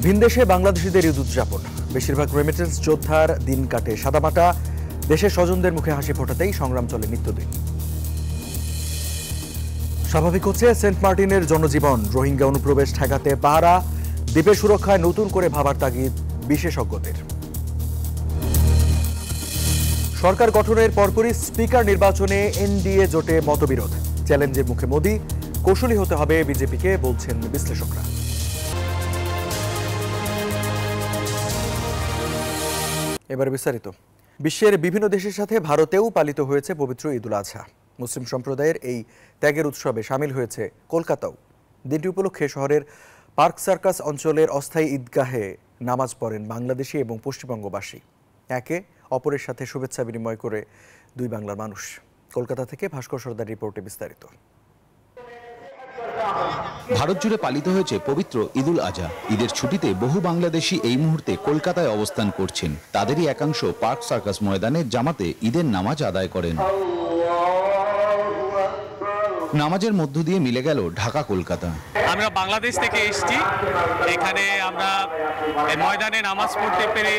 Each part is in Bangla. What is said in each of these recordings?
ভিনদেশে বাংলাদেশিদের ঈদ উদযাপন, বেশিরভাগ রেমিটেন্স যোদ্ধার দিন কাটে সাদামাটা। দেশের স্বজনদের মুখে হাসি ফোটাতেই সংগ্রাম চলে নিত্যদিন। স্বাভাবিক হচ্ছে সেন্ট মার্টিনের জনজীবন, রোহিঙ্গা অনুপ্রবেশ ঠেকাতে পাহারা, দ্বীপের সুরক্ষায় নতুন করে ভাবার তাগিদ বিশেষজ্ঞদের। সরকার গঠনের পরপরই স্পিকার নির্বাচনে এনডিএ জোটে মতবিরোধ, চ্যালেঞ্জের মুখে মোদি, কৌশলী হতে হবে বিজেপিকে, বলছেন বিশ্লেষকরা। এবার বিস্তারিত। বিশ্বের বিভিন্ন দেশের সাথে ভারতেও পালিত হয়েছে পবিত্র ঈদ উল আজহা। মুসলিম সম্প্রদায়ের এই ত্যাগের উৎসবে সামিল হয়েছে কলকাতাও। দিনটি উপলক্ষে শহরের পার্ক সার্কাস অঞ্চলের অস্থায়ী ঈদগাহে নামাজ পড়েন বাংলাদেশি এবং পশ্চিমবঙ্গবাসী। একে অপরের সাথে শুভেচ্ছা বিনিময় করে দুই বাংলার মানুষ। কলকাতা থেকে ভাস্কর সর্দার রিপোর্টে বিস্তারিত। ভারত জুড়ে পালিত হয়েছে পবিত্র ঈদ উল আজহা। ঈদের ছুটিতে বহু বাংলাদেশি এই মুহূর্তে কলকাতায় অবস্থান করছেন। তাদেরই একাংশ পার্ক সার্কাস ময়দানে জামাতে ঈদের নামাজ আদায় করেন। নামাজের মধ্য দিয়ে মিলে গেল ঢাকা কলকাতা। আমরা বাংলাদেশ থেকে এসেছি, এখানে আমরা ময়দানে নামাজ পড়তে পেরে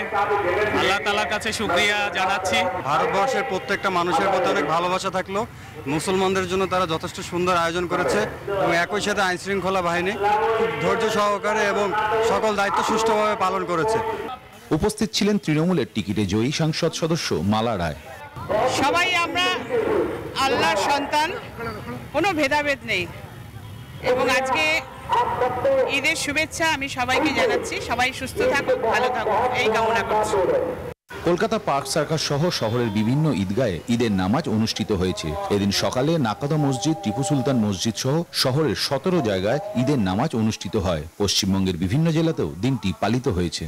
আল্লাহ তাআলার কাছে শুকরিয়া জানাচ্ছি। ভারতবর্ষের প্রত্যেকটা মানুষের প্রতি অনেক ভালোবাসা থাকলো, মুসলমানদের জন্য তারা যথেষ্ট সুন্দর আয়োজন করেছে এবং একই সাথে আইন শৃঙ্খলা বাহিনী খুব ধৈর্য সহকারে এবং সকল দায়িত্ব সুষ্ঠুভাবে পালন করেছে। উপস্থিত ছিলেন তৃণমূলের টিকিটে জয়ী সংসদ সদস্য মালা রায়। সবাই আমরা আল্লাহর সন্তান, কোনো ভেদাভেদ নেই এবং আজকে ঈদের শুভেচ্ছা আমি সবাইকে জানাচ্ছি। সবাই সুস্থ থাকুক, ভালো থাকুক, এই কামনা করছি। কলকাতা পার্ক সার্কাস সহ শহরের বিভিন্ন ঈদগাহে ঈদের নামাজ অনুষ্ঠিত হয়েছে। এদিন সকালে নাকাদা মসজিদ, টিপু সুলতান মসজিদ সহ শহরের 17 জায়গায় ঈদের নামাজ অনুষ্ঠিত হয়। পশ্চিমবঙ্গের বিভিন্ন জেলাতেও দিনটি পালিত হয়েছে।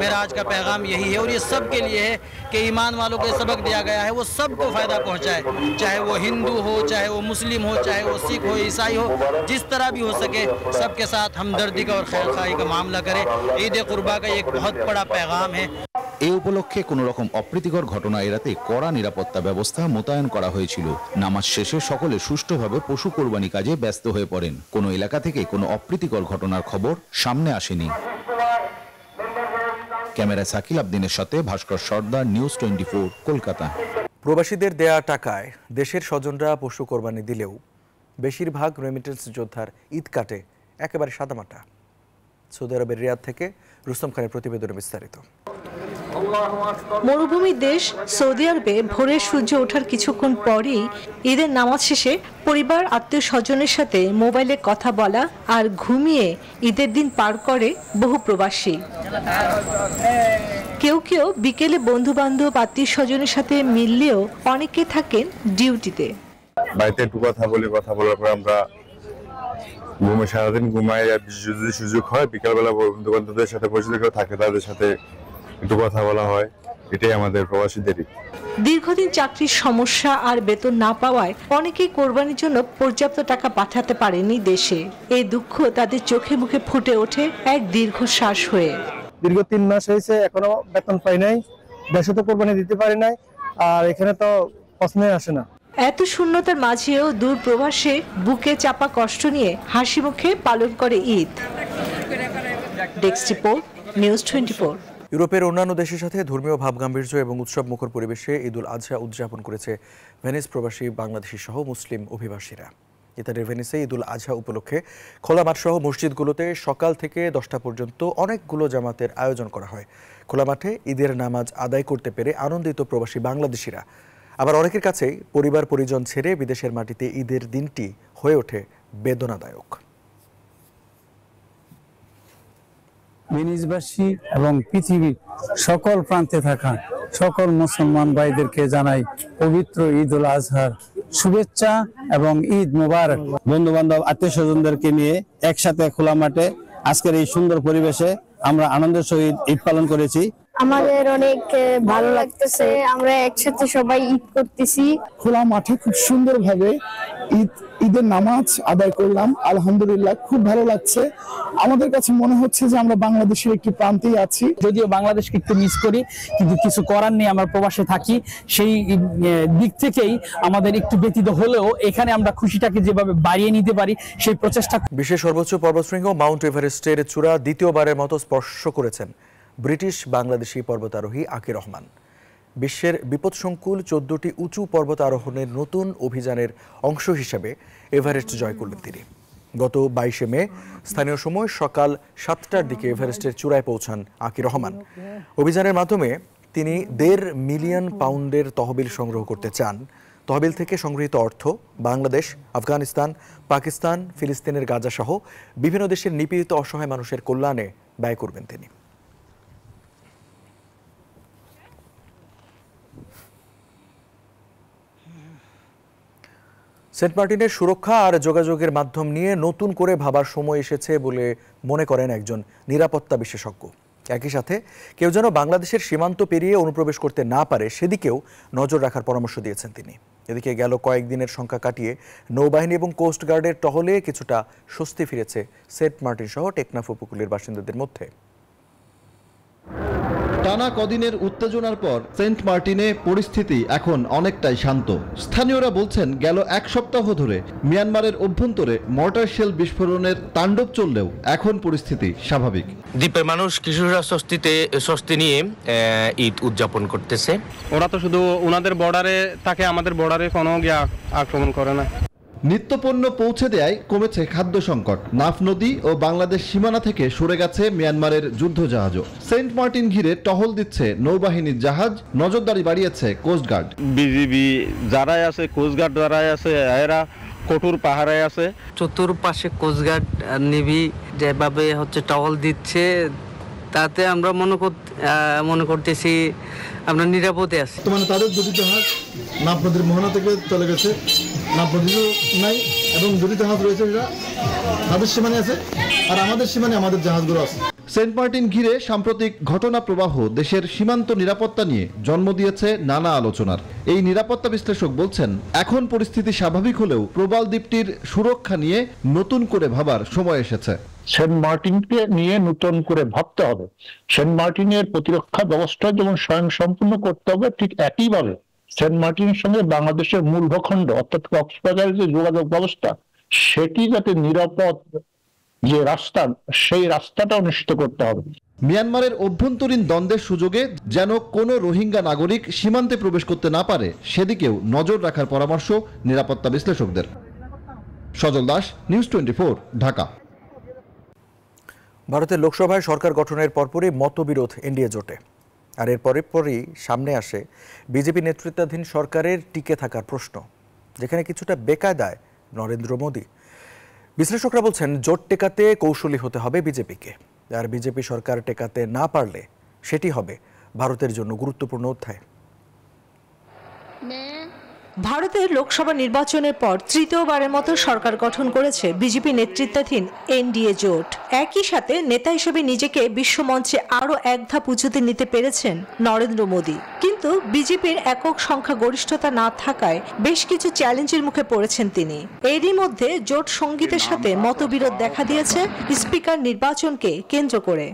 मेरा आज का पैगाम यही है और ये सब के लिए है कि ईमान वालों को सबक दिया गया है वो सबको फायदा पहुंचाए, चाहे वो हिंदू हो, चाहे वो मुस्लिम हो, चाहे वो सिख हो, ईसाई हो, जिस तरह भी हो सके सबके साथ हमदर्दी का और खैरखाई का मामला करें। ईद कुर्बा का एक बहुत बड़ा पैगाम है। এই উপলক্ষে কোনো রকম অপ্রীতিকর ঘটনা এড়াতে কড়া নিরাপত্তা ব্যবস্থা মোতায়েন করা হয়েছিল। নামাজ শেষে সকলে সুষ্ঠুভাবে পশু কোরবানি কাজে ব্যস্ত হয়ে পড়েন। কোনো এলাকা থেকে কোনো অপ্রীতিকর ঘটনার খবর সামনে আসেনি। ক্যামেরা সাকিল আবদিনের সাথে ভাস্কর সর্দার, নিউজ 24, কলকাতা। প্রবাসীদের দেয়া টাকায় দেশের স্বজনরা পশু কোরবানি দিলেও বেশিরভাগ রেমিটেন্স যোদ্ধার ঈদ কাটে একেবারে সাদামাটা। সৌদি আরবের রিয়াদ থেকে রুস্তম খানের প্রতিবেদনে বিস্তারিত। মরুভূমির দেশ সৌদি আরবে ভোরের সূর্য ওঠার কিছুক্ষণ পরেই ঈদের নামাজ শেষে পরিবার, আত্মীয় স্বজনের সাথে মোবাইলে কথা বলা আর ঘুমিয়ে ঈদের দিন পার করে বহু প্রবাসী। কেউ কেউ বিকেলে বন্ধু বান্ধব, আত্মীয় স্বজনের সাথে মিললেও অনেকে থাকেন ডিউটিতে। বাড়িতে একটু কথা বলার পর আমরা সারাদিন ঘুমাই। যদি সুযোগ হয় বিকালবেলা বন্ধু বান্ধবদের সাথে পরিচিত থাকে, তাদের সাথে একটু কথা বলা হয়। এটাই আমাদের প্রবাসীদেরই। দীর্ঘদিন চাকরির সমস্যা আর বেতন না পাওয়ায় অনেকেই কোরবানির জন্য পর্যাপ্ত টাকা পাঠাতে পারেনি দেশে। এই দুঃখ তাদের চোখে মুখে ফুটে ওঠে এক দীর্ঘশ্বাস হয়ে। দীর্ঘ 3 মাস হয়েছে, এখনো বেতন পাই নাই, দেশে তো কোরবানি দিতে পারি নাই, আর এখানে তো প্রশ্নই আসে না। এত শূন্যতার মাঝেও দূর প্রবাসে বুকে চাপা কষ্ট নিয়ে হাসি মুখে পালন করে ঈদ। Desk report, news 24। ইউরোপের অন্যান্য দেশের সাথে ধর্মীয় ভাবগাম্ভীর্য এবং উৎসব মুখর পরিবেশে ঈদ উল আজহা উদযাপন করেছে ভেনিস প্রবাসী বাংলাদেশি সহ মুসলিম অভিবাসীরা। ইতালির ভেনিসে ঈদ উল আজহা উপলক্ষে খোলা মাঠ সহ মসজিদগুলোতে সকাল থেকে 10টা পর্যন্ত অনেকগুলো জামাতের আয়োজন করা হয়। খোলা মাঠে ঈদের নামাজ আদায় করতে পেরে আনন্দিত প্রবাসী বাংলাদেশিরা। আবার অনেকের কাছেই পরিবার পরিজন ছেড়ে বিদেশের মাটিতে ঈদের দিনটি হয়ে ওঠে বেদনাদায়ক। ভেনিসবাসী এবং পৃথিবীর সকল প্রান্তে থাকা সকল মুসলমান ভাইদেরকে জানাই পবিত্র ঈদ উল আজহার শুভেচ্ছা এবং ঈদ মোবারক। বন্ধু বান্ধব, আত্মীয় স্বজনদেরকে নিয়ে একসাথে খোলা মাঠে আজকের এই সুন্দর পরিবেশে আমরা আনন্দের সহিত ঈদ পালন করেছি। আমাদের অনেক ভালো লাগতেছে, আমরা একসাথে সবাই ঈদ করতেছি। খোলা মাঠে খুব সুন্দরভাবে ঈদের নামাজ আদায় করলাম, আলহামদুলিল্লাহ খুব ভালো লাগছে। আমাদের কাছে মনে হচ্ছে যে আমরা বাংলাদেশের একটি প্রান্তেই আছি। যদিও বাংলাদেশকে একটু মিস করি, কিন্তু কিছু করার নেই, আমরা প্রবাসে থাকি, সেই দিক থেকেই আমাদের একটু ব্যতীত হলেও এখানে আমরা খুশিটাকে যেভাবে বাড়িয়ে নিতে পারি সেই প্রচেষ্টা। বিশ্বের সর্বোচ্চ পর্বতশৃঙ্গ মাউন্ট এভারেস্টের চূড়া দ্বিতীয়বারের মতো স্পর্শ করেছেন ব্রিটিশ বাংলাদেশি পর্বতারোহী আকির রহমান। বিশ্বের বিপদসংকুল 14টি উঁচু পর্বত আরোহণের নতুন অভিযানের অংশ হিসেবে এভারেস্ট জয় করলেন তিনি। গত 22শে মে স্থানীয় সময় সকাল 7টার দিকে এভারেস্টের চূড়ায় পৌঁছান আকির রহমান। অভিযানের মাধ্যমে তিনি 1.5 মিলিয়ন পাউন্ডের তহবিল সংগ্রহ করতে চান। তহবিল থেকে সংগৃহীত অর্থ বাংলাদেশ, আফগানিস্তান, পাকিস্তান, ফিলিস্তিনের গাজা সহ বিভিন্ন দেশের নিপীড়িত অসহায় মানুষের কল্যাণে ব্যয় করবেন তিনি। সেন্ট মার্টিনের সুরক্ষা আর যোগাযোগের মাধ্যম নিয়ে নতুন করে ভাবার সময় এসেছে বলে মনে করেন একজন নিরাপত্তা বিশেষজ্ঞ। একই সাথে কেউ যেন বাংলাদেশের সীমান্ত পেরিয়ে অনুপ্রবেশ করতে না পারে সেদিকেও নজর রাখার পরামর্শ দিয়েছেন তিনি। এদিকে গেল কয়েকদিনের সংখ্যা কাটিয়ে নৌবাহিনী এবং কোস্ট গার্ডের টহলে কিছুটা স্বস্তি ফিরেছে সেন্ট মার্টিন সহ টেকনাফ উপকূলের বাসিন্দাদের মধ্যে। টানা কদিনের উত্তেজনার পর সেন্ট মার্টিনে পরিস্থিতি এখন অনেকটাই শান্ত। স্থানীয়রা বলছেন গেল এক সপ্তাহ ধরে মিয়ানমারের অভ্যন্তরে মর্টার শেল বিস্ফোরণের তাণ্ডব চললেও এখন পরিস্থিতি স্বাভাবিক। দ্বীপের মানুষ কিছুটা স্বস্তি নিয়ে ঈদ উদযাপন করতেছে। ওরা তো শুধু ওনাদের বর্ডারে থাকে, আমাদের বর্ডারে কোনো গিয়ে আক্রমণ করে না। নিত্যপণ্য পৌঁছে দেয় কমেছে খাদ্য সংকট। নাফ নদী ও বাংলাদেশ সীমানা থেকে সরে গেছে মিয়ানমারের যুদ্ধজাহাজও। সেন্ট মার্টিন ঘিরে টহল দিচ্ছে নৌবাহিনীর জাহাজ, নজরদারি বাড়িয়েছে কোস্টগার্ড। বিজিবি যারাই আছে, কোস্টগার্ড যারাই আছে, এরা কঠোর পাহারায় আছে। চতুর্পাশে কোস্টগার্ড নেভি যেভাবে টহল দিচ্ছে, তাতে আমরা মনে করতেছি আমরা নিরাপদে আছি। মানে তাদের দুটি জাহাজ নাফ নদীর মোহনা থেকে চলে গেছে, নাফ নদীও নাই, এবং দুটি জাহাজ রয়েছে যেটা তাদের সীমানে আছে, আর আমাদের সীমানে আমাদের জাহাজগুলো আছে। সেন্ট মার্টিন ঘিরে সাম্প্রতিক ঘটনা প্রবাহ দেশের সীমান্ত নিরাপত্তা নিয়ে জন্ম দিয়েছে নানা আলোচনার। এই নিরাপত্তা বিশ্লেষক বলছেন এখন পরিস্থিতি স্বাভাবিক হলেও প্রবাল দ্বীপটির সুরক্ষা নিয়ে নতুন করে ভাবার সময় এসেছে। সেন্ট মার্টিনকে নিয়ে নতুন করে ভাবতে হবে। সেন্ট মার্টিনের প্রতিরক্ষা ব্যবস্থা যেমন স্বয়ংসম্পূর্ণ করতে হবে, ঠিক একইভাবে সেন্ট মার্টিনের সঙ্গে বাংলাদেশের মূল ভূখণ্ড অর্থাৎ কক্সবাজারের যে যোগাযোগ ব্যবস্থা, সেটি যাতে নিরাপদ যে রাস্তা, সেই রাস্তাটাও নিশ্চিত করতে হবে। মিয়ানমারের অভ্যন্তরীণ দ্বন্দ্বের সুযোগে যেন কোনো রোহিঙ্গা নাগরিক সীমান্তে প্রবেশ করতে না পারে সেদিকেও নজর রাখার পরামর্শ নিরাপত্তা বিশ্লেষকদের। সজল দাস, নিউজ 24, ঢাকা। ভারতের লোকসভায় সরকার গঠনের পরপরই মতবিরোধ এনডিএ জোটে, আর এর পরই সামনে আসে বিজেপি নেতৃত্বাধীন সরকারের টিকে থাকার প্রশ্ন, যেখানে কিছুটা বেকায়দায় নরেন্দ্র মোদী। বিশ্লেষকরা বলছেন জোট টেকাতে কৌশলী হতে হবে বিজেপিকে, আর বিজেপি সরকার টেকাতে না পারলে সেটি হবে ভারতের জন্য গুরুত্বপূর্ণ অধ্যায়। ভারতের লোকসভা নির্বাচনের পর তৃতীয়বারের মতো সরকার গঠন করেছে বিজেপি নেতৃত্বাধীন এনডিএ জোট। একই সাথে নেতা হিসেবে নিজেকে বিশ্বমঞ্চে আরও এক ধাপ উঁচুতে নিতে পেরেছেন নরেন্দ্র মোদী। কিন্তু বিজেপির একক সংখ্যা গরিষ্ঠতা না থাকায় বেশ কিছু চ্যালেঞ্জের মুখে পড়েছেন তিনি। এরই মধ্যে জোট সঙ্গীতের সাথে মতবিরোধ দেখা দিয়েছে স্পিকার নির্বাচনকে কেন্দ্র করে।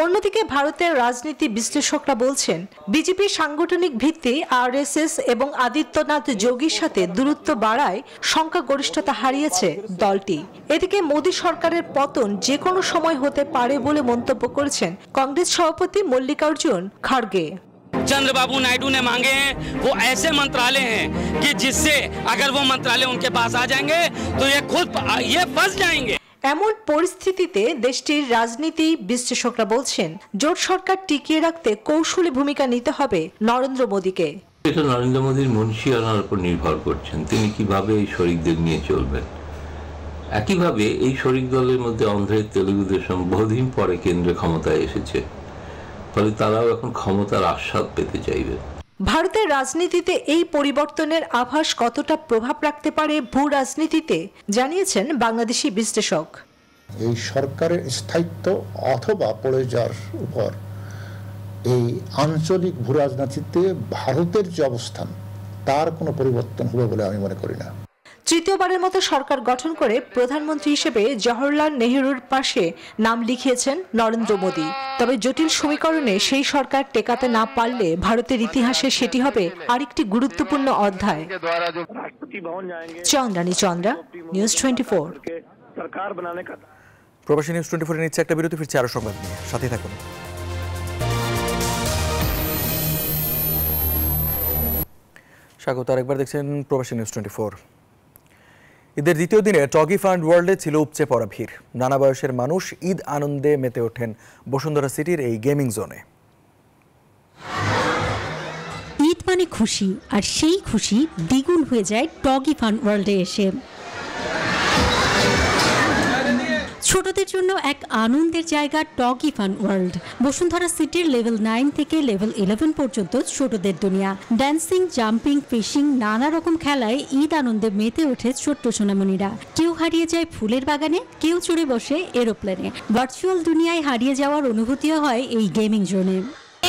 অন্যদিকে ভারতের রাজনীতি বিশ্লেষকরা বলছেন বিজেপির সাংগঠনিক ভিত্তি আরএসএস এবং আদিত্যনাথ যোগীর সাথে দূরত্ব বাড়ায় সংখ্যাগরিষ্ঠতা হারিয়েছে দলটি। এদিকে মোদী সরকারের পতন যে কোনো সময় হতে পারে বলে মন্তব্য করেছেন কংগ্রেস সভাপতি মল্লিকার্জুন খড়গে। चंद्रबाबू नायडू ने मांगे हैं वो ऐसे मंत्रालय हैं कि जिससे अगर वो मंत्रालय उनके पास आ जाएंगे तो ये फंस जाएंगे। এমন পরিস্থিতিতে দেশটির রাজনীতি বিশ্লেষকরা বলছেন জোট সরকার টিকিয়ে রাখতে কৌশলী ভূমিকা নিতে হবে নরেন্দ্র মোদীকে। এটা নরেন্দ্র মোদীর মনসিয়ানার উপর নির্ভর করছেন, তিনি কিভাবে এই শরিকদের নিয়ে চলবেন। একইভাবে এই শরিক দলের মধ্যে অন্ধ্রের তেলুগু দেশম বহুদিন পরে কেন্দ্রে ক্ষমতায় এসেছে, ফলে তারাও এখন ক্ষমতার আস্বাদ পেতে চাইবে। ভারতের রাজনীতিতে এই পরিবর্তনের আভাস কতটা প্রভাব রাখতে পারে ভূ রাজনীতিতে জানিয়েছেন বাংলাদেশি বিশ্লেষক। এই সরকারের স্থায়িত্ব অথবা পড়ে যাওয়ার উপর এই আঞ্চলিক ভূরাজনীতিতে ভারতের যে অবস্থান তার কোনো পরিবর্তন হবে বলে আমি মনে করি না। তৃতীয়বারের মতো সরকার গঠন করে প্রধানমন্ত্রী হিসেবে জওহরলাল নেহরুর পাশে নাম লিখিয়েছেন নরেন্দ্র মোদী। তবে জটিল সমীকরণে সেই সরকার টেকাতে না পারলে ভারতের ইতিহাসে সেটি হবে আরেকটি গুরুত্বপূর্ণ অধ্যায়। চন্দ্রানী চন্দ্রা, নিউজ 24। প্রবাসী নিউজ 24 নিচ্ছে একটা বিরতি, ফিরছে আরো সংবাদ নিয়ে, সাথে থাকুন। স্বাগত আরেকবার, দেখছেন প্রবাসী নিউজ 24। ঈদের দ্বিতীয় দিনে টগি ফান্ড ওয়ার্ল্ডে ছিল উপচে পড়া ভিড়। নানা বয়সের মানুষ ঈদ আনন্দে মেতে ওঠেন বসুন্ধরা সিটির এই গেমিং জোনে। ঈদ মানে খুশি, আর সেই খুশি দ্বিগুণ হয়ে যায় টগি ফান্ড ওয়ার্ল্ডে এসে। ছোটদের জন্য এক আনন্দের জায়গা টগি ফান ওয়ার্ল্ড। বসুন্ধরা সিটির লেভেল 9 থেকে লেভেল 11 পর্যন্ত ছোটদের দুনিয়া। ড্যান্সিং, জাম্পিং, ফিশিং, নানা রকম খেলায় ঈদ আনন্দে মেতে ওঠে ছোট্ট সোনামণিরা। কেউ হারিয়ে যায় ফুলের বাগানে, কেউ চড়ে বসে এরোপ্লেনে। ভার্চুয়াল দুনিয়ায় হারিয়ে যাওয়ার অনুভূতিও হয় এই গেমিং জোনে।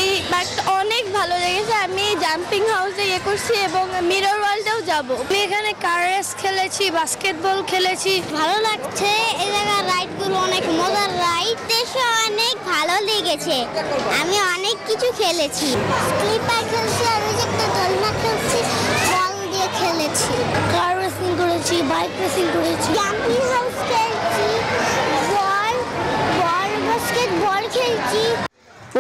এই ব্যাগটা অনেক ভালো লেগেছে। আমি জাম্পিং হাউসে করছি এবং মিরর ওয়ার্ল্ডেও যাব। আমি এখানে কার রেস খেলেছি, বাস্কেটবল খেলেছি, ভালো লাগছে। এই জায়গার রাইডগুলো অনেক মজার রাইড, দেশে অনেক ভালো লেগেছে। আমি অনেক কিছু খেলেছি, স্লিপার খেলছি, আর ওই যে একটা দোলনা খেলছি, বল দিয়ে খেলেছি, কার রেসিং করেছি, বাইক রেসিং করেছি, জাম্পিং হাউস খেলছি, বাস্কেটবল খেলছি।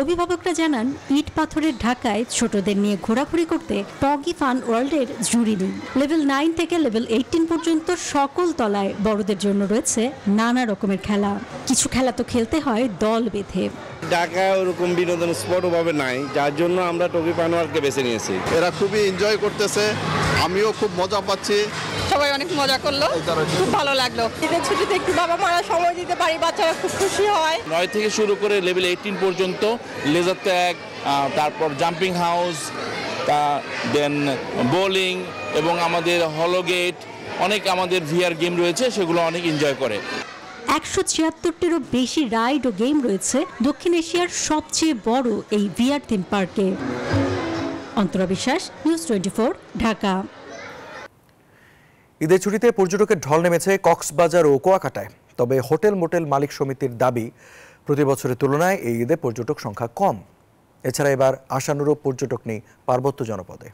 অভিভাবকরা জানান ইট পাথরের ঢাকায় ছোটদের নিয়ে ঘোরাঘুরি করতে টগি ফান ওয়ার্ল্ডের জুড়ি নেই। লেভেল 9 থেকে লেভেল 18 পর্যন্ত সকল তলায় বড়দের জন্য রয়েছে নানা রকমের খেলা। কিছু খেলা তো খেলতে হয় দল বেঁধে। ঢাকায় ওরকম বিনোদন স্পট ওভাবে নাই, যার জন্য আমরা টগি ফান ওয়ার্ল্ডকে বেছে নিয়েছি। এরা খুবই এনজয় করতেছে, আমিও খুব মজা পাচ্ছি। সবাই অনেক মজা করলো, খুব ভালো লাগলো। ঈদের ছুটিতে একটু বাবা মারা সময় দিতে পারি, বাচ্চারা খুব খুশি হয়। 9 থেকে শুরু করে লেভেল 18 পর্যন্ত লেজার ট্যাগ, তারপর জাম্পিং হাউস, দেন বোলিং এবং আমাদের হলোগেট, অনেক আমাদের ভিআর গেম রয়েছে, সেগুলো অনেক এনজয় করে। 176টিরও বেশি রাইড ও গেম রয়েছে দক্ষিণ এশিয়ার সবচেয়ে বড় এই ভিআর থিম পার্কে। অন্তরা বিশ্বাস, নিউজ 24, ঢাকা। ঈদের ছুটিতে পর্যটকের ঢল নেমেছে কক্সবাজার ও কুয়াকাটায়। তবে হোটেল মোটেল মালিক সমিতির দাবি, প্রতি বছরের তুলনায় এই ঈদে পর্যটক সংখ্যা কম। এছাড়া এবার আশানুরূপ পর্যটক নেই পার্বত্য জনপদে।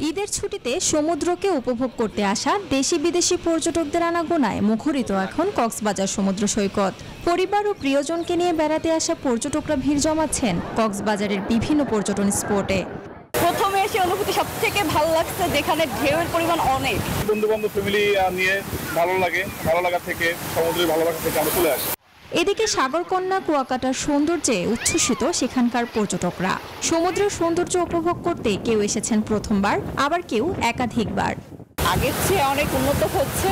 ঈদের ছুটিতে সমুদ্রকে উপভোগ করতে আসা দেশি বিদেশি পর্যটকদের আনাগোনায় মুখরিত এখন কক্সবাজার সমুদ্র সৈকত। পরিবার ও প্রিয়জনকে নিয়ে বেড়াতে আসা পর্যটকরা ভিড় জমাচ্ছেন কক্সবাজারের বিভিন্ন পর্যটন স্পটে। প্রথমে এসে অনুভূতি সব থেকে ভালো লাগছে, যেখানে ঢেউয়ের পরিমাণ অনেক। বন্ধু বান্ধব ফ্যামিলি নিয়ে ভালো লাগে, ভালো লাগা থেকে সমুদ্রের ভালোবাসা থেকে আমরা চলে আসি। এদিকে সাগরকন্যা কুয়াকাটার সৌন্দর্যে উচ্ছ্বসিত সেখানকার পর্যটকরা। সমুদ্রের সৌন্দর্য উপভোগ করতে কেউ এসেছেন প্রথমবার, আবার কেউ একাধিকবার। আগের চেয়ে অনেক উন্নত হচ্ছে,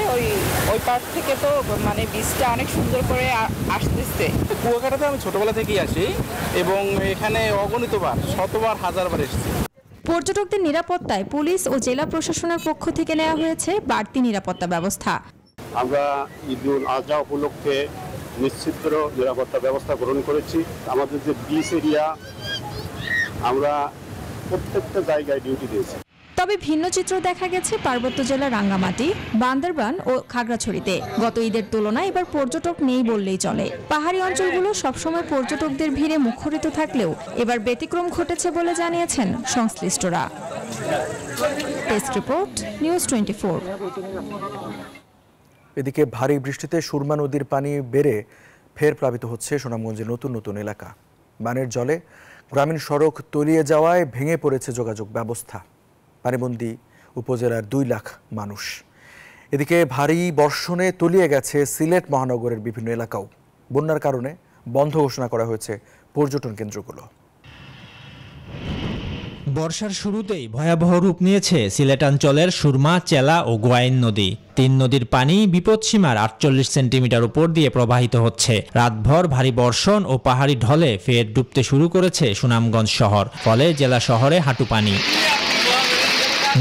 ওই পার্ক থেকে তো মানে বীজটা অনেক সুন্দর করে আসতেছে। কুয়াকাটাতে আমি ছোটবেলা থেকেই আসি এবং এখানে অগণিতবার, শতবার, হাজারবার এসেছি। পর্যটকদের নিরাপত্তায় পুলিশ ও জেলা প্রশাসনের পক্ষ থেকে নেওয়া হয়েছে বাড়তি নিরাপত্তা ব্যবস্থা। আমরা ঈদুল আজহা উপলক্ষে নিশ্চিত নিরাপত্তা ব্যবস্থা গ্রহণ করেছি। আমাদের যে বিচ এরিয়া, আমরা প্রত্যেকটা জায়গায় ডিউটি দিয়েছি। তবে ভিন্ন চিত্র দেখা গেছে পার্বত্য জেলা রাঙ্গামাটি, বান্দরবান ও খাগড়াছড়িতে। গত ঈদের তুলনায় এবার পর্যটক নেই বললেই চলে। পাহাড়ি অঞ্চলগুলো সবসময় পর্যটকদের ভিড়ে মুখরিত থাকলেও এবার ব্যতিক্রম ঘটেছে বলে জানিয়েছেন সংশ্লিষ্টরা। Test report, news 24। এদিকে ভারী বৃষ্টিতে সুরমা নদীর পানি বেড়ে ফের প্লাবিত হচ্ছে সুনামগঞ্জের নতুন নতুন এলাকা। বানের জলে গ্রামীণ সড়ক তলিয়ে যাওয়ায় ভেঙে পড়েছে যোগাযোগ ব্যবস্থা। পানিবন্দী উপজেলার 2 লাখ মানুষ। এদিকে ভারী বর্ষণে তলিয়ে গেছে সিলেট মহানগরের বিভিন্ন এলাকাও। বন্যার কারণে বন্ধ ঘোষণা করা হয়েছে পর্যটন কেন্দ্রগুলো। বর্ষার শুরুতেই ভয়াবহ রূপ নিয়েছে সিলেটাঞ্চলের সুরমা, চেলা ও গোয়াইন নদী। 3 নদীর পানি বিপদসীমার 48 সেন্টিমিটার উপর দিয়ে প্রবাহিত হচ্ছে। রাতভর ভারী বর্ষণ ও পাহাড়ি ঢলে ফের ডুবতে শুরু করেছে সুনামগঞ্জ শহর। ফলে জেলা শহরে হাঁটু পানি।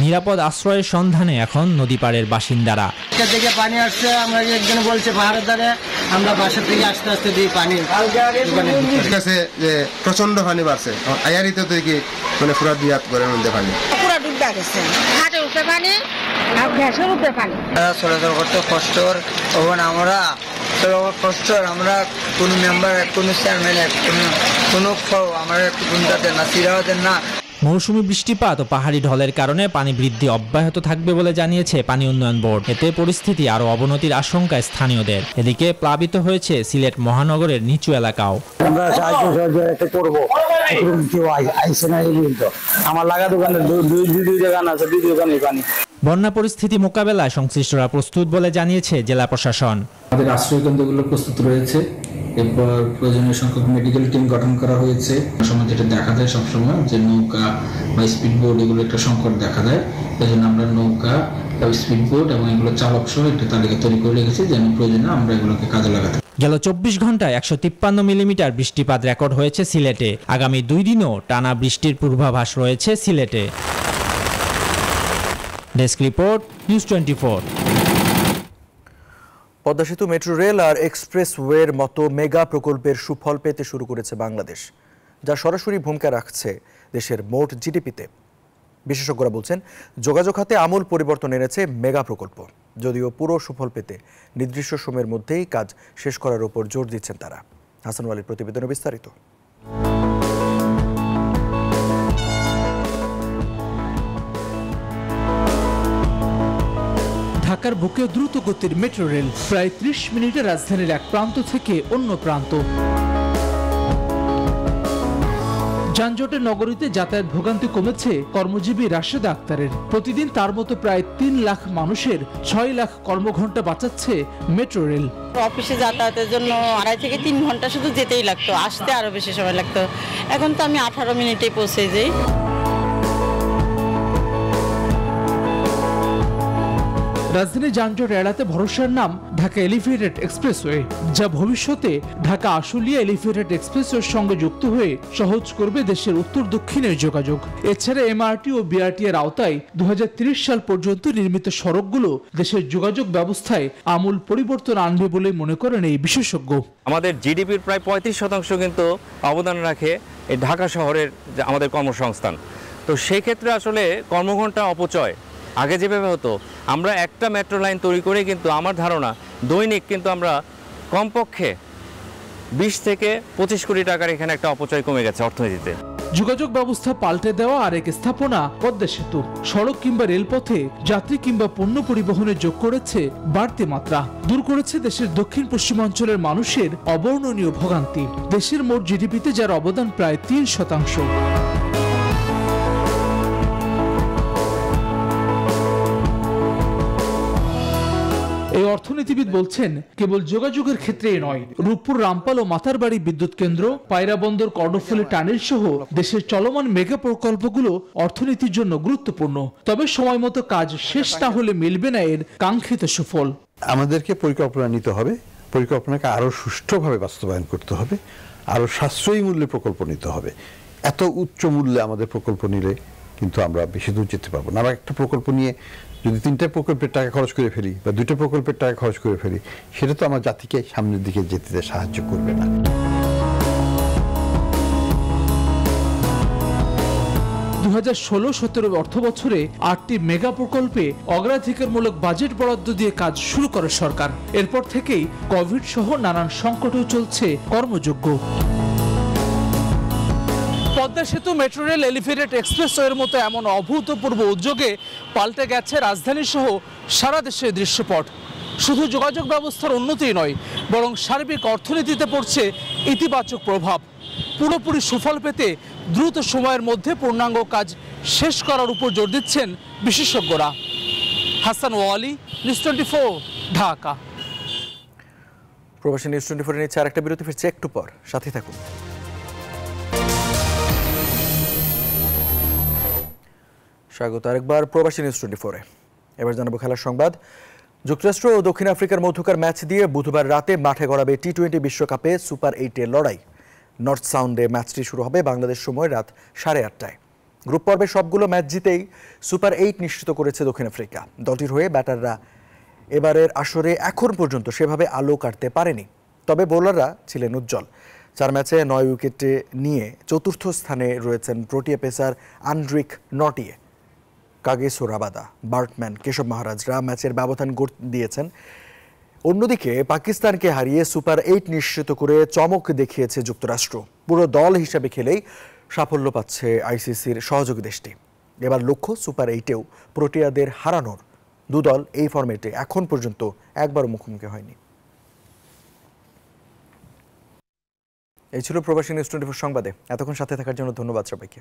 নিরাপদ আশ্রয়ের সন্ধানে এখন নদী পাড়ের বাসিন্দারা। থেকে পানি আসছে, আমরা একজন বলছে পাহাড়ের ধারে, আমরা বাসা থেকে আস্তে আস্তে দিই পানি কাছে যে প্রচন্ড পানি বাড়ছে, আয়ারিতে তো কি মানে পুরা দিয়াত করে মধ্যে পানি পুরা ডুববা গেছে, ঘাটের উপরে পানি আর গ্যাসের উপরে পানি। চলাচল করতে কষ্ট, তখন আমরা কষ্ট, আমরা কোনো মেম্বার, কোনো চেয়ারম্যান, কোনো আমার কোনটা দেন না, সিরাও দেন না। মৌসুমি বৃষ্টিপাত ও পাহাড়ি ঢলের কারণে পানি বৃদ্ধি অব্যাহত থাকবে বলে জানিয়েছে পানি উন্নয়ন বোর্ড। এতে পরিস্থিতি আরও অবনতির আশঙ্কা স্থানীয়দের। এদিকে প্লাবিত হয়েছে সিলেট মহানগরের নিচু এলাকাও। আমরা সাহায্য করবো, আমার লাগা দোকানে দুই দোকান আছে, দুই দোকানে পানি। বন্যা পরিস্থিতি মোকাবেলায় সংশ্লিষ্টরা প্রস্তুত বলে জানিয়েছে জেলা প্রশাসন। আমাদের আশ্রয় কেন্দ্রগুলো প্রস্তুত রয়েছে, এরপর প্রয়োজনীয় সংখ্যক মেডিকেল টিম গঠন করা হয়েছে। সময় যেটা দেখা যায় সবসময় যে নৌকা বা স্পিড বোট এগুলো একটা সংকট দেখা দেয়, এই জন্য আমরা নৌকা, স্পিড বোট এবং এগুলো চালক সহ একটা তালিকা তৈরি করে রেখেছি, যেন প্রয়োজনে আমরা এগুলোকে কাজে লাগাতে। গেল 24 ঘন্টায় 153 মিলিমিটার বৃষ্টিপাত রেকর্ড হয়েছে সিলেটে। আগামী 2 দিনও টানা বৃষ্টির পূর্বাভাস রয়েছে সিলেটে। Desk report, news 24। পদ্মা সেতু, মেট্রো রেল আর এক্সপ্রেসওয়ের মতো মেগা প্রকল্পের সুফল পেতে শুরু করেছে বাংলাদেশ, যা সরাসরি ভূমিকা রাখছে দেশের মোট জিডিপিতে। বিশেষজ্ঞরা বলছেন, যোগাযোগ খাতে আমূল পরিবর্তন এনেছে মেগা প্রকল্প। যদিও পুরো সুফল পেতে নির্দিষ্ট সময়ের মধ্যেই কাজ শেষ করার উপর জোর দিচ্ছেন তারা। হাসান ওয়ালির প্রতিবেদনে বিস্তারিত। ঢাকার বুকে দ্রুত গতির মেট্রো রেল প্রায় 30 মিনিটে রাজধানীর এক প্রান্ত থেকে অন্য প্রান্ত। যানজটে নগরীতে যাতায়াত ভোগান্তি কমেছে কর্মজীবী রাশেদা আক্তারের। প্রতিদিন তার মতো প্রায় 3 লাখ মানুষের 6 লাখ কর্মঘণ্টা বাঁচাচ্ছে মেট্রো রেল। অফিসে যাতায়াতের জন্য 2.5 থেকে 3 ঘন্টা শুধু যেতেই লাগতো, আসতে আরো বেশি সময় লাগতো। এখন তো আমি 18 মিনিটেই পৌঁছে যাই। রাজধানী যানজট এড়াতে ভরসার নাম ঢাকা এলিভেটেড এক্সপ্রেসওয়ে, যা ভবিষ্যতে ঢাকা আশুলিয়া এলিভেটেড এক্সপ্রেসওয়ের সঙ্গে যুক্ত হয়ে সহজ করবে দেশের উত্তর দক্ষিণের যোগাযোগ। এছাড়া এমআরটি ও বিআরটি এর আওতায় 2030 সাল পর্যন্ত নির্মিত সড়কগুলো দেশের যোগাযোগ ব্যবস্থায় আমূল পরিবর্তন আনবে বলে মনে করেন এই বিশেষজ্ঞ। আমাদের জিডিপির প্রায় 35% কিন্তু অবদান রাখে এই ঢাকা শহরের আমাদের কর্মসংস্থান। তো সেই ক্ষেত্রে আসলে কর্মঘণ্টা অপচয় আগে যেভাবে হতো, আমরা একটা মেট্রো লাইন তৈরি করে কিন্তু আমার ধারণা দৈনিক কিন্তু আমরা কমপক্ষে 20 থেকে 25 কোটি টাকার এখানে একটা অপচয় কমে গেছে অর্থনীতিতে। যোগাযোগ ব্যবস্থা পাল্টে দেওয়া আরেক স্থাপনা পদ্মা সেতু। সড়ক কিংবা রেলপথে যাত্রী কিংবা পণ্য পরিবহনে যোগ করেছে বাড়তি মাত্রা, দূর করেছে দেশের দক্ষিণ পশ্চিমাঞ্চলের মানুষের অবর্ণনীয় ভোগান্তি। দেশের মোট জিডিপিতে যার অবদান প্রায় 3%। এই অর্থনীতিবিদ বলছেন, কেবল যোগাযোগের ক্ষেত্রেই নয়, রূপপুর, রামপাল ও মাতারবাড়ি বিদ্যুৎ কেন্দ্র, পায়রা বন্দর, কর্ণফুলী টানেল সহ দেশের চলমান মেগা প্রকল্পগুলো অর্থনীতির জন্য গুরুত্বপূর্ণ। তবে সময় মতো কাজ শেষ না হলে মিলবে না এর কাঙ্ক্ষিত সুফল। আমাদেরকে পরিকল্পনা নিতে হবে, পরিকল্পনাকে আরো সুষ্ঠুভাবে বাস্তবায়ন করতে হবে, আরো সাশ্রয়ী মূল্যে প্রকল্প নিতে হবে। এত উচ্চ মূল্যে আমাদের প্রকল্প নিলে কিন্তু আমরা বেশি দূর যেতে পারবো না। আমরা একটা প্রকল্প নিয়ে যদি 3টা প্রকল্পের টাকা খরচ করে ফেলি বা 2টা প্রকল্পের টাকা খরচ করে ফেলি, সেটা তো আমার জাতিকে সামনের দিকে যেতে সাহায্য করবে না। 2016-17 অর্থ বছরে 8টি মেগা প্রকল্পে অগ্রাধিকারমূলক বাজেট বরাদ্দ দিয়ে কাজ শুরু করে সরকার। এরপর থেকেই কোভিড সহ নানান সংকটও চলছে কর্মযোগ্য। পদ্মা সেতু, মেট্রো রেল, এলিভেটেড এক্সপ্রেসওয়ের মতো এমন অভূতপূর্ব উদ্যোগে পাল্টে গেছে রাজধানী সহ সারা দেশের দৃশ্যপট। শুধু যোগাযোগ ব্যবস্থার উন্নতি নয়, বরং সার্বিক অর্থনীতিতে পড়ছে ইতিবাচক প্রভাব। পুরোপুরি সুফল পেতে দ্রুত সময়ের মধ্যে পূর্ণাঙ্গ কাজ শেষ করার উপর জোর দিচ্ছেন বিশেষজ্ঞরা। হাসান ওয়ালি, নিউজ 24, ঢাকা। প্রবাসী নিউজ 24 নিচ্ছে আরেকটা বিরতি, ফিরছে একটু পর, সাথে থাকুন। স্বাগত আরেকবার প্রবাসী নিউজ 24-এ। এবার জানাবো খেলার সংবাদ। যুক্তরাষ্ট্র ও দক্ষিণ আফ্রিকার মধ্যকার ম্যাচ দিয়ে বুধবার রাতে মাঠে গড়াবে টি-20 বিশ্বকাপে সুপার 8-এর লড়াই। নর্থ সাউন্ডে ম্যাচটি শুরু হবে বাংলাদেশ সময় রাত 8:30টায়। গ্রুপ পর্বে সবগুলো ম্যাচ জিতেই সুপার 8 নিশ্চিত করেছে দক্ষিণ আফ্রিকা। দলটির হয়ে ব্যাটাররা এবারের আসরে এখন পর্যন্ত সেভাবে আলো কাটতে পারেনি, তবে বোলাররা ছিলেন উজ্জ্বল। 4 ম্যাচে 9 উইকেটে নিয়ে চতুর্থ স্থানে রয়েছেন Protea pacer Anrich Nortje. Kagiso Rabada, Baartman, Keshav মহারাজরা ম্যাচের ব্যবধান দিয়েছেন। অন্যদিকে পাকিস্তানকে হারিয়ে সুপার 8 নিশ্চিত করে চমক দেখিয়েছে যুক্তরাষ্ট্র। পুরো দল হিসাবে খেলেই সাফল্য পাচ্ছে আইসিসির সহযোগী দেশটি। এবার লক্ষ্য সুপার 8-এও প্রোটিয়াদের হারানোর। দুদল এই ফরম্যাটে এখন পর্যন্ত একবারও মুখোমুখি হয়নি। এই ছিল প্রবাসী নিউজ 24 সংবাদে। এতক্ষণ সাথে থাকার জন্য ধন্যবাদ সবাইকে।